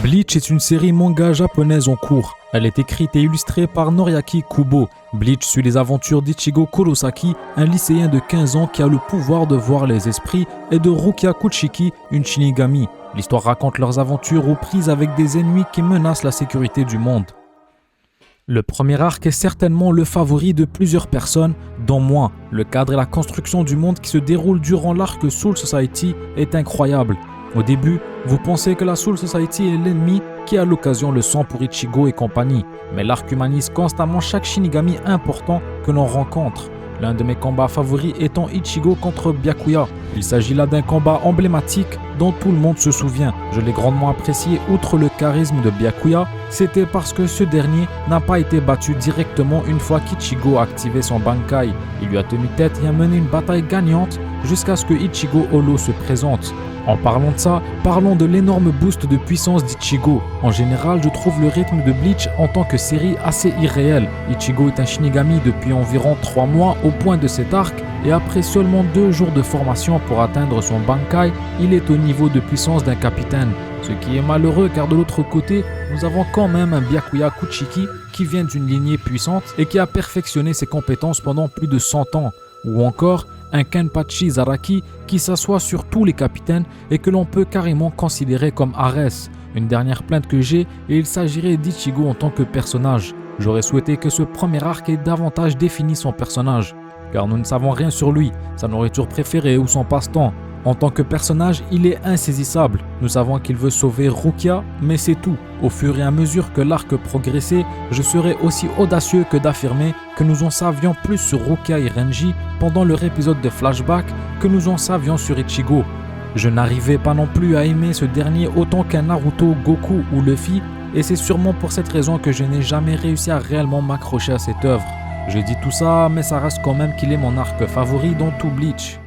Bleach est une série manga japonaise en cours. Elle est écrite et illustrée par Noriaki Kubo. Bleach suit les aventures d'Ichigo Kurosaki, un lycéen de 15 ans qui a le pouvoir de voir les esprits, et de Rukia Kuchiki, une Shinigami. L'histoire raconte leurs aventures aux prises avec des ennemis qui menacent la sécurité du monde. Le premier arc est certainement le favori de plusieurs personnes, dont moi. Le cadre et la construction du monde qui se déroule durant l'arc Soul Society est incroyable. Au début, vous pensez que la Soul Society est l'ennemi qui à l'occasion le sang pour Ichigo et compagnie, mais l'arc humanise constamment chaque Shinigami important que l'on rencontre. L'un de mes combats favoris étant Ichigo contre Byakuya. Il s'agit là d'un combat emblématique dont tout le monde se souvient. Je l'ai grandement apprécié outre le charisme de Byakuya, c'était parce que ce dernier n'a pas été battu directement une fois qu'Ichigo a activé son Bankai. Il lui a tenu tête et a mené une bataille gagnante jusqu'à ce que Ichigo Holo se présente. En parlant de ça, parlons de l'énorme boost de puissance d'Ichigo. En général, je trouve le rythme de Bleach en tant que série assez irréel. Ichigo est un Shinigami depuis environ 3 mois au point de cet arc, et après seulement 2 jours de formation pour atteindre son Bankai, il est au niveau de puissance d'un capitaine. Ce qui est malheureux car de l'autre côté, nous avons quand même un Byakuya Kuchiki qui vient d'une lignée puissante et qui a perfectionné ses compétences pendant plus de 100 ans. Ou encore, un Kenpachi Zaraki qui s'assoit sur tous les capitaines et que l'on peut carrément considérer comme Ares. Une dernière plainte que j'ai et il s'agirait d'Ichigo en tant que personnage. J'aurais souhaité que ce premier arc ait davantage défini son personnage, car nous ne savons rien sur lui, sa nourriture préférée ou son passe-temps. En tant que personnage, il est insaisissable. Nous savons qu'il veut sauver Rukia, mais c'est tout. Au fur et à mesure que l'arc progressait, je serais aussi audacieux que d'affirmer que nous en savions plus sur Rukia et Renji pendant leur épisode de flashback que nous en savions sur Ichigo. Je n'arrivais pas non plus à aimer ce dernier autant qu'un Naruto, Goku ou Luffy, et c'est sûrement pour cette raison que je n'ai jamais réussi à réellement m'accrocher à cette œuvre. Je dis tout ça, mais ça reste quand même qu'il est mon arc favori dans tout Bleach.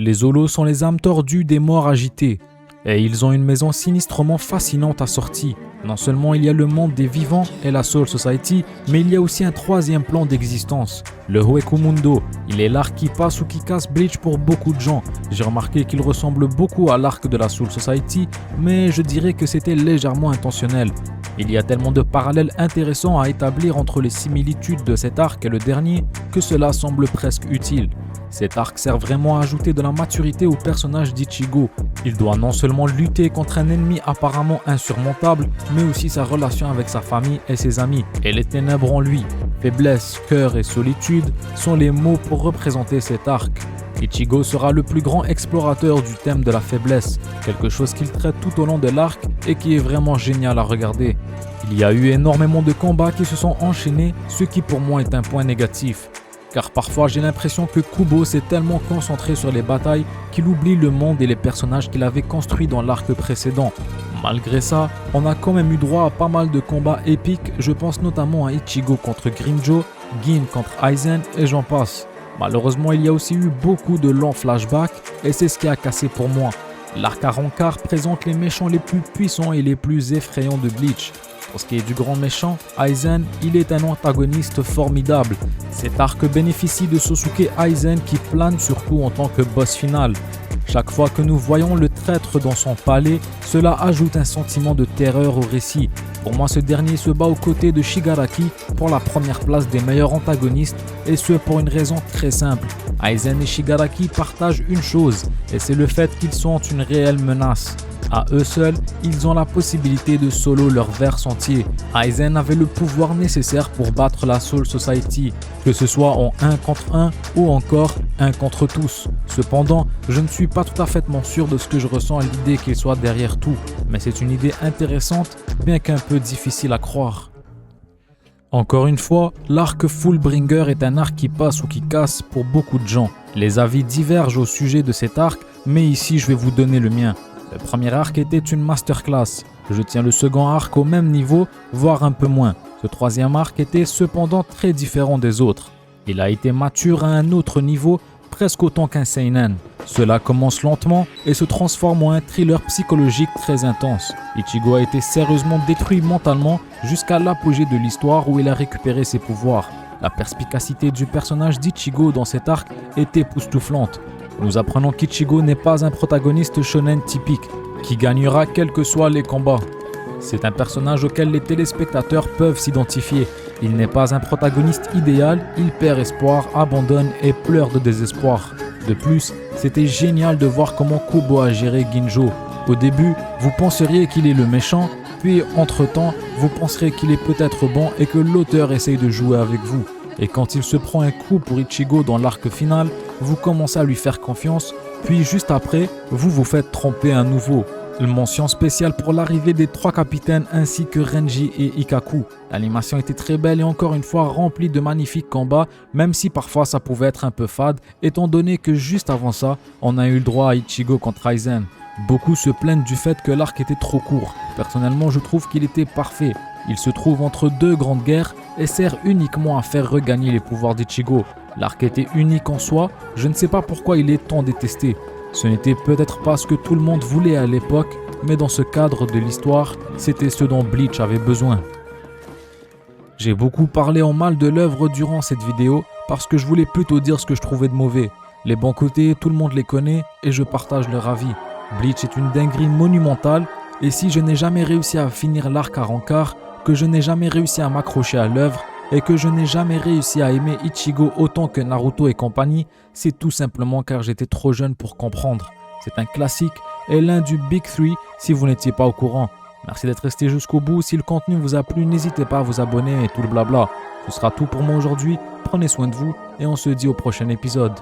Les Holos sont les âmes tordues des morts agités, et ils ont une maison sinistrement fascinante assortie. Non seulement il y a le monde des vivants et la Soul Society, mais il y a aussi un troisième plan d'existence, le Hueco-Mundo. Il est l'arc qui passe ou qui casse Bleach pour beaucoup de gens. J'ai remarqué qu'il ressemble beaucoup à l'arc de la Soul Society, mais je dirais que c'était légèrement intentionnel. Il y a tellement de parallèles intéressants à établir entre les similitudes de cet arc et le dernier que cela semble presque utile. Cet arc sert vraiment à ajouter de la maturité au personnage d'Ichigo. Il doit non seulement lutter contre un ennemi apparemment insurmontable, mais aussi sa relation avec sa famille et ses amis, et les ténèbres en lui. Faiblesse, cœur et solitude sont les mots pour représenter cet arc. Ichigo sera le plus grand explorateur du thème de la faiblesse, quelque chose qu'il traite tout au long de l'arc et qui est vraiment génial à regarder. Il y a eu énormément de combats qui se sont enchaînés, ce qui pour moi est un point négatif. Car parfois j'ai l'impression que Kubo s'est tellement concentré sur les batailles qu'il oublie le monde et les personnages qu'il avait construits dans l'arc précédent. Malgré ça, on a quand même eu droit à pas mal de combats épiques, je pense notamment à Ichigo contre Grimmjow, Gin contre Aizen et j'en passe. Malheureusement, il y a aussi eu beaucoup de longs flashbacks et c'est ce qui a cassé pour moi. L'arc Arrancar présente les méchants les plus puissants et les plus effrayants de Bleach. Pour ce qui est du grand méchant, Aizen, il est un antagoniste formidable. Cet arc bénéficie de Sosuke Aizen qui plane surtout en tant que boss final. Chaque fois que nous voyons le traître dans son palais, cela ajoute un sentiment de terreur au récit. Pour moi, ce dernier se bat aux côtés de Shigaraki pour la première place des meilleurs antagonistes, et ce pour une raison très simple. Aizen et Shigaraki partagent une chose, et c'est le fait qu'ils sont une réelle menace. À eux seuls, ils ont la possibilité de solo leur verse entier. Aizen avait le pouvoir nécessaire pour battre la Soul Society, que ce soit en 1 contre 1 ou encore 1 contre tous. Cependant, je ne suis pas tout à fait sûr de ce que je ressens à l'idée qu'il soit derrière tout, mais c'est une idée intéressante, bien qu'un peu difficile à croire. Encore une fois, l'arc Fullbringer est un arc qui passe ou qui casse pour beaucoup de gens. Les avis divergent au sujet de cet arc, mais ici je vais vous donner le mien. Le premier arc était une masterclass. Je tiens le second arc au même niveau, voire un peu moins. Ce troisième arc était cependant très différent des autres. Il a été mature à un autre niveau, presque autant qu'un seinen. Cela commence lentement et se transforme en un thriller psychologique très intense. Ichigo a été sérieusement détruit mentalement jusqu'à l'apogée de l'histoire où il a récupéré ses pouvoirs. La perspicacité du personnage d'Ichigo dans cet arc est époustouflante. Nous apprenons qu'Ichigo n'est pas un protagoniste shonen typique, qui gagnera quels que soient les combats. C'est un personnage auquel les téléspectateurs peuvent s'identifier. Il n'est pas un protagoniste idéal, il perd espoir, abandonne et pleure de désespoir. De plus, c'était génial de voir comment Kubo a géré Ginjo. Au début, vous penseriez qu'il est le méchant, puis entre-temps, vous penserez qu'il est peut-être bon et que l'auteur essaye de jouer avec vous. Et quand il se prend un coup pour Ichigo dans l'arc final, vous commencez à lui faire confiance, puis juste après, vous vous faites tromper à nouveau. Une mention spéciale pour l'arrivée des 3 capitaines ainsi que Renji et Ikkaku. L'animation était très belle et encore une fois remplie de magnifiques combats, même si parfois ça pouvait être un peu fade, étant donné que juste avant ça, on a eu le droit à Ichigo contre Aizen. Beaucoup se plaignent du fait que l'arc était trop court. Personnellement, je trouve qu'il était parfait. Il se trouve entre 2 grandes guerres et sert uniquement à faire regagner les pouvoirs d'Ichigo. L'arc était unique en soi, je ne sais pas pourquoi il est tant détesté. Ce n'était peut-être pas ce que tout le monde voulait à l'époque, mais dans ce cadre de l'histoire, c'était ce dont Bleach avait besoin. J'ai beaucoup parlé en mal de l'œuvre durant cette vidéo parce que je voulais plutôt dire ce que je trouvais de mauvais. Les bons côtés, tout le monde les connaît et je partage leur avis. Bleach est une dinguerie monumentale et si je n'ai jamais réussi à finir l'arc à Rancard, que je n'ai jamais réussi à m'accrocher à l'œuvre et que je n'ai jamais réussi à aimer Ichigo autant que Naruto et compagnie, c'est tout simplement car j'étais trop jeune pour comprendre. C'est un classique et l'un du Big 3 si vous n'étiez pas au courant. Merci d'être resté jusqu'au bout. Si le contenu vous a plu, n'hésitez pas à vous abonner et tout le blabla. Ce sera tout pour moi aujourd'hui. Prenez soin de vous et on se dit au prochain épisode.